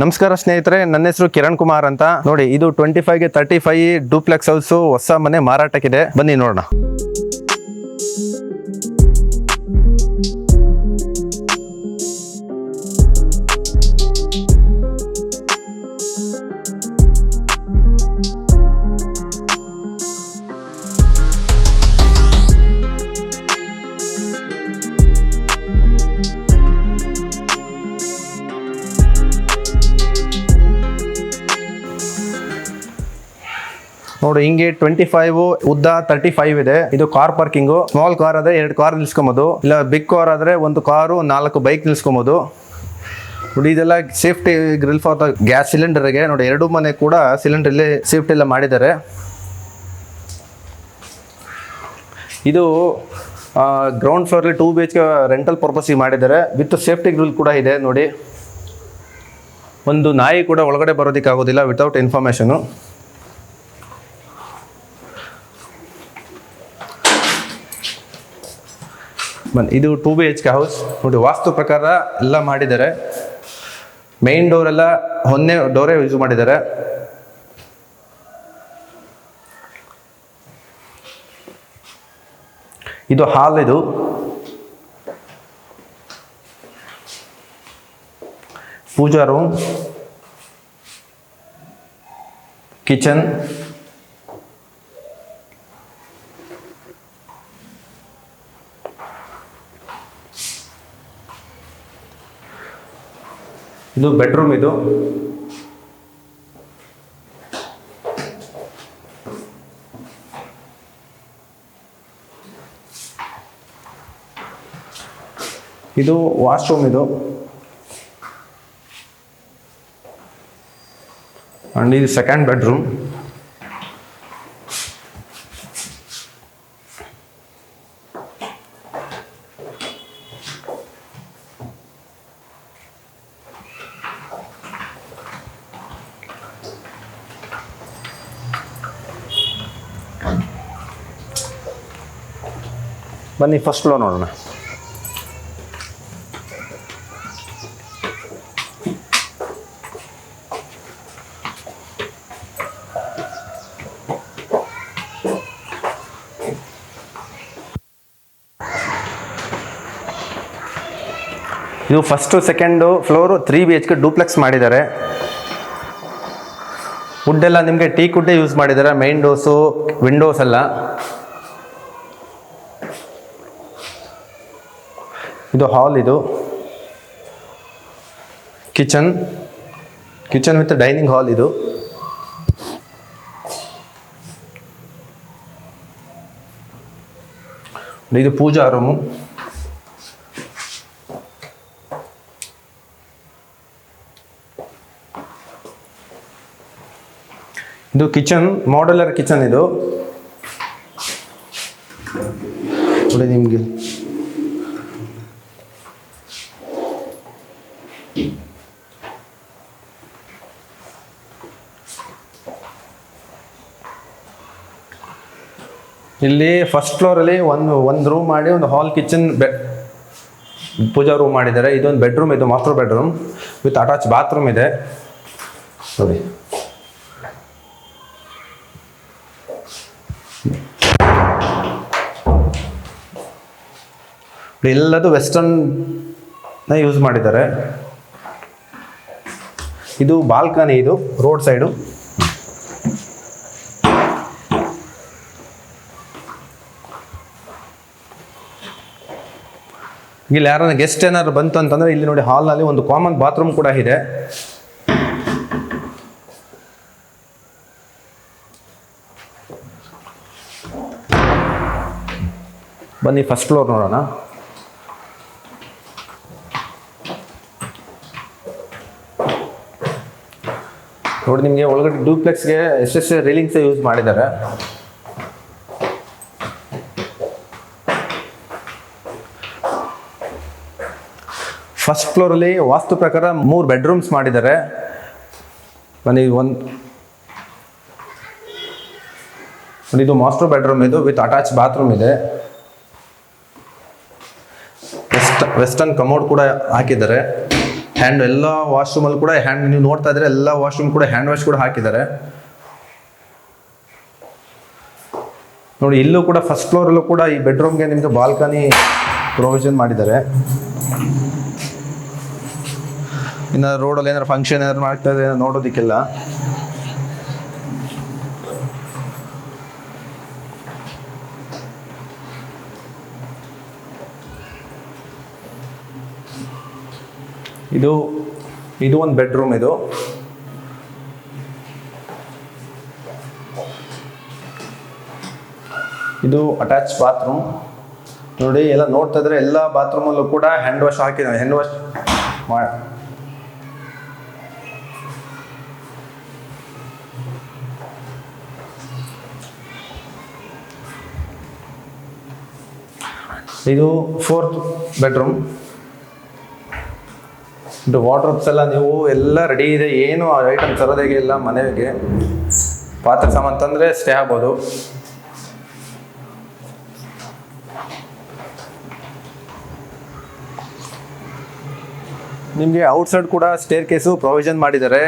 ನಮಸ್ಕಾರ ಸ್ನೇಹಿತರೆ, ನನ್ನ ಹೆಸರು ಕಿರಣ್ ಕುಮಾರ್ ಅಂತ. ನೋಡಿ, ಇದು 25 ಗೆ 35 ಡೂಪ್ಲೆಕ್ಸ್ ಹೌಸ್ ಹೊಸ ಮನೆ ಮಾರಾಟಕ್ಕಿದೆ. ಬನ್ನಿ ನೋಡೋಣ. ನೋಡಿ, ಹಿಂಗೆ 25 ಉದ್ದ 35 ಇದೆ. ಇದು ಕಾರ್ ಪಾರ್ಕಿಂಗ್. ಸ್ಮಾಲ್ ಕಾರ್ ಆದ್ರೆ 2 ಕಾರ್ ನಿಲ್ಸ್ಕೊಬಹುದು, ಇಲ್ಲ ಬಿಗ್ ಕಾರ್ ಆದ್ರೆ 1 ಕಾರು 4 ಬೈಕ್ ನಿಲ್ಸ್ಕೊಬಹುದು. ನೋಡಿ, ಇದೆಲ್ಲ safety grill for the gas ಸಿಲಿಂಡರ್ಗೆ. ನೋಡಿ, 2 ಮನೆ ಕೂಡ ಸಿಲಿಂಡರ್ ಇಲ್ಲಿ ಸೇಫ್ಟಿ ಎಲ್ಲ ಮಾಡಿದ್ದಾರೆ. ಇದು ground floor 2 BHK rental purpose ಮಾಡಿದ್ದಾರೆ. ವಿತ್ ಸೇಫ್ಟಿ ಗ್ರಿಲ್ ಕೂಡ ಇದೆ. ನೋಡಿ, ಒಂದು ನಾಯಿ ಕೂಡ ಒಳಗಡೆ ಬರೋದಕ್ಕೆ ಆಗೋದಿಲ್ಲ ವಿತೌಟ್ ಇನ್ಫಾರ್ಮೇಶನ್. ಇದು 2 BHK ಹೌಸ್. ನೋಡಿ, ವಾಸ್ತು ಪ್ರಕಾರ ಎಲ್ಲ ಮಾಡಿದ್ದಾರೆ. ಮೇನ್ ಡೋರ್ ಎಲ್ಲ ಹೊನ್ನೆ ಡೋರೇ ಯೂಸ್ ಮಾಡಿದ್ದಾರೆ. ಇದು ಹಾಲ್, ಇದು ಪೂಜಾ ರೂಮ್, ಕಿಚನ್, ಇದು ಬೆಡ್ರೂಮ್. ಇದು ಇದು ವಾಶ್ರೂಮ್. ಇದು ಅಂಡ್ ಇದು ಸೆಕೆಂಡ್ ಬೆಡ್ರೂಮ್. ಬನ್ನಿ ಫಸ್ಟ್ ಫ್ಲೋರ್ ನೋಡೋಣ. ಇದು first second floor 3 BHK duplex ಮಾಡಿದ್ದಾರೆ. ವುಡ್ ಎಲ್ಲ ನಿಮಗೆ ಟೀಕ್ ವುಡ್ಡೇ ಯೂಸ್ ಮಾಡಿದ್ದಾರೆ. ಮೈನ್ ಡೋರ್ಸು, ವಿಂಡೋಸ್ ಎಲ್ಲ. ಇದು ಹಾಲ್, ಇದು ಕಿಚನ್ ವಿತ್ ಡೈನಿಂಗ್ ಹಾಲ್. ಇದು ಪೂಜಾ ರೂಮು. ಇದು ಕಿಚನ್, ಮಾಡ್ಯುಲರ್ ಕಿಚನ್. ಇದು ನೋಡಿ, ನಿಮಗೆ ಇಲ್ಲಿ ಫಸ್ಟ್ ಫ್ಲೋರಲ್ಲಿ ಒಂದು ರೂಮ್ ಮಾಡಿ ಒಂದು ಹಾಲ್, ಕಿಚನ್, ಪೂಜಾ ರೂಮ್ ಮಾಡಿದ್ದಾರೆ. ಇದೊಂದು ಬೆಡ್ರೂಮ್. ಇದು master bedroom with attach bathroom ಇದೆ. ನೋಡಿ, ಎಲ್ಲದು ವೆಸ್ಟರ್ನ್ ಯೂಸ್ ಮಾಡಿದ್ದಾರೆ. ಇದು ಬಾಲ್ಕನಿ, ಇದು ರೋಡ್ ಸೈಡು. ಇಲ್ಲಿ ಯಾರನ್ನ ಗೆಸ್ಟ್ ಏನಾದ್ರು ಬಂತು ಅಂತಂದ್ರೆ ಇಲ್ಲಿ ನೋಡಿ, ಹಾಲ್ನಲ್ಲಿ ಒಂದು ಕಾಮನ್ ಬಾತ್ರೂಮ್ ಕೂಡ ಇದೆ. ಬನ್ನಿ ಫಸ್ಟ್ ಫ್ಲೋರ್ ನೋಡೋಣ. ನೋಡಿ, ನಿಮಗೆ ಒಳಗಡೆ ಡೂಪ್ಲೆಕ್ಸ್ಗೆ ಎಷ್ಟೆಷ್ಟು ರೈಲಿಂಗ್ಸ್ ಯೂಸ್ ಮಾಡಿದ್ದಾರೆ. ಫಸ್ಟ್ ಫ್ಲೋರಲ್ಲಿ ವಾಸ್ತು ಪ್ರಕಾರ 3 ಬೆಡ್ರೂಮ್ಸ್ ಮಾಡಿದ್ದಾರೆ. ಬನ್ನಿ, ಇದು ಮಾಸ್ಟರ್ ಬೆಡ್ರೂಮ್. ಇದು ವಿತ್ ಅಟ್ಯಾಚ್ ಬಾತ್ರೂಮ್ ಇದೆ. ವೆಸ್ಟರ್ನ್ ಕಮೋಡ್ ಕೂಡ ಹಾಕಿದ್ದಾರೆ. ಹ್ಯಾಂಡ್ ಎಲ್ಲ ವಾಶ್ರೂಮಲ್ಲಿ ಕೂಡ ನೀವು ನೋಡ್ತಾ ಇದ್ರೆ ಎಲ್ಲ ವಾಶ್ರೂಮ್ ಕೂಡ ಹ್ಯಾಂಡ್ ವಾಶ್ ಕೂಡ ಹಾಕಿದ್ದಾರೆ. ನೋಡಿ ಇಲ್ಲೂ ಕೂಡ ಫಸ್ಟ್ ಫ್ಲೋರಲ್ಲೂ ಕೂಡ ಈ ಬೆಡ್ರೂಮ್ಗೆ ನಿಮಗೆ ಬಾಲ್ಕನಿ ಪ್ರೊವಿಷನ್ ಮಾಡಿದ್ದಾರೆ. ಇನ್ನು ರೋಡಲ್ಲಿ ಏನಾದ್ರು ಫಂಕ್ಷನ್ ಏನಾದ್ರು ಮಾಡ್ತಾ ಇದ್ರೆ ನೋಡೋದಕ್ಕೆಲ್ಲ. ಇದು ಒಂದು ಬೆಡ್ರೂಮ್. ಇದು ಅಟ್ಯಾಚ್ ಬಾತ್ರೂಮ್. ನೋಡಿ ಎಲ್ಲ ನೋಡ್ತಾ ಇದ್ರೆ ಎಲ್ಲ ಬಾತ್ರೂಮಲ್ಲೂ ಕೂಡ ಹ್ಯಾಂಡ್ ವಾಶ್ ಹಾಕಿದ್ದಾರೆ. ಹ್ಯಾಂಡ್ ವಾಶ್ ಇದು 4th ಬೆಡ್ರೂಮ್. ಇದು ವಾರ್ಡ್ರೋಬ್ಸ್ ಎಲ್ಲ ನೀವು ಎಲ್ಲ ರೆಡಿ ಇದೆ, ಏನು ಐಟಮ್ ತರೋದಾಗೆ ಇಲ್ಲ. ಮನೆಗೆ ಪಾತ್ರೆ ಸಾಮಾನು ತಂದರೆ ಸ್ಟೇ ಆಗ್ಬೋದು. ನಿಮಗೆ ಔಟ್ಸೈಡ್ ಕೂಡ ಸ್ಟೇರ್ ಕೇಸು ಪ್ರೊವಿಷನ್ ಮಾಡಿದ್ದಾರೆ.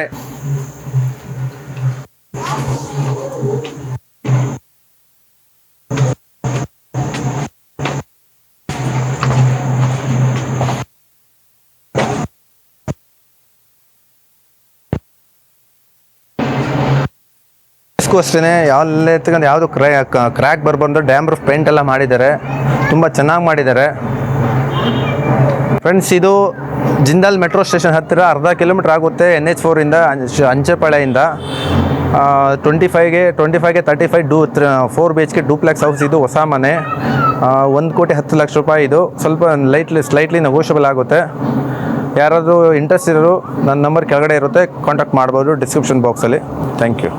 ಅಷ್ಟೇ ಯಾವುದು ಕ್ರ್ಯಾಕ್ ಬರ್ಬಂದು ಡ್ಯಾಮ್ ಪ್ರೂಫ್ ಪೇಂಟ್ ಎಲ್ಲ ಮಾಡಿದ್ದಾರೆ. ತುಂಬ ಚೆನ್ನಾಗಿ ಮಾಡಿದ್ದಾರೆ ಫ್ರೆಂಡ್ಸ್. ಇದು ಜಿಂದಾಲ್ ಮೆಟ್ರೋ ಸ್ಟೇಷನ್ ಹತ್ತಿರ ಅರ್ಧ ಕಿಲೋಮೀಟರ್ ಆಗುತ್ತೆ NH4 ಇಂದ, ಅಂಚೆಪಾಳ್ಯದಿಂದ. 25ಗೆ 35 BHK ಡೂಪ್ಲೆಕ್ಸ್ ಹೌಸ್. ಇದು ಹೊಸ ಮನೆ, 1,10,00,000 ರೂಪಾಯಿ. ಇದು ಸ್ವಲ್ಪ ಸ್ಲೈಟ್ಲಿ ನೆಗೋಷಿಯಬಲ್ ಆಗುತ್ತೆ. ಯಾರಾದರೂ ಇಂಟ್ರೆಸ್ಟ್ ಇರೋರು ನನ್ನ ನಂಬರ್ ಕೆಳಗಡೆ ಇರುತ್ತೆ, ಕಾಂಟ್ಯಾಕ್ಟ್ ಮಾಡ್ಬೋದು ಡಿಸ್ಕ್ರಿಪ್ಷನ್ ಬಾಕ್ಸಲ್ಲಿ. Thank you.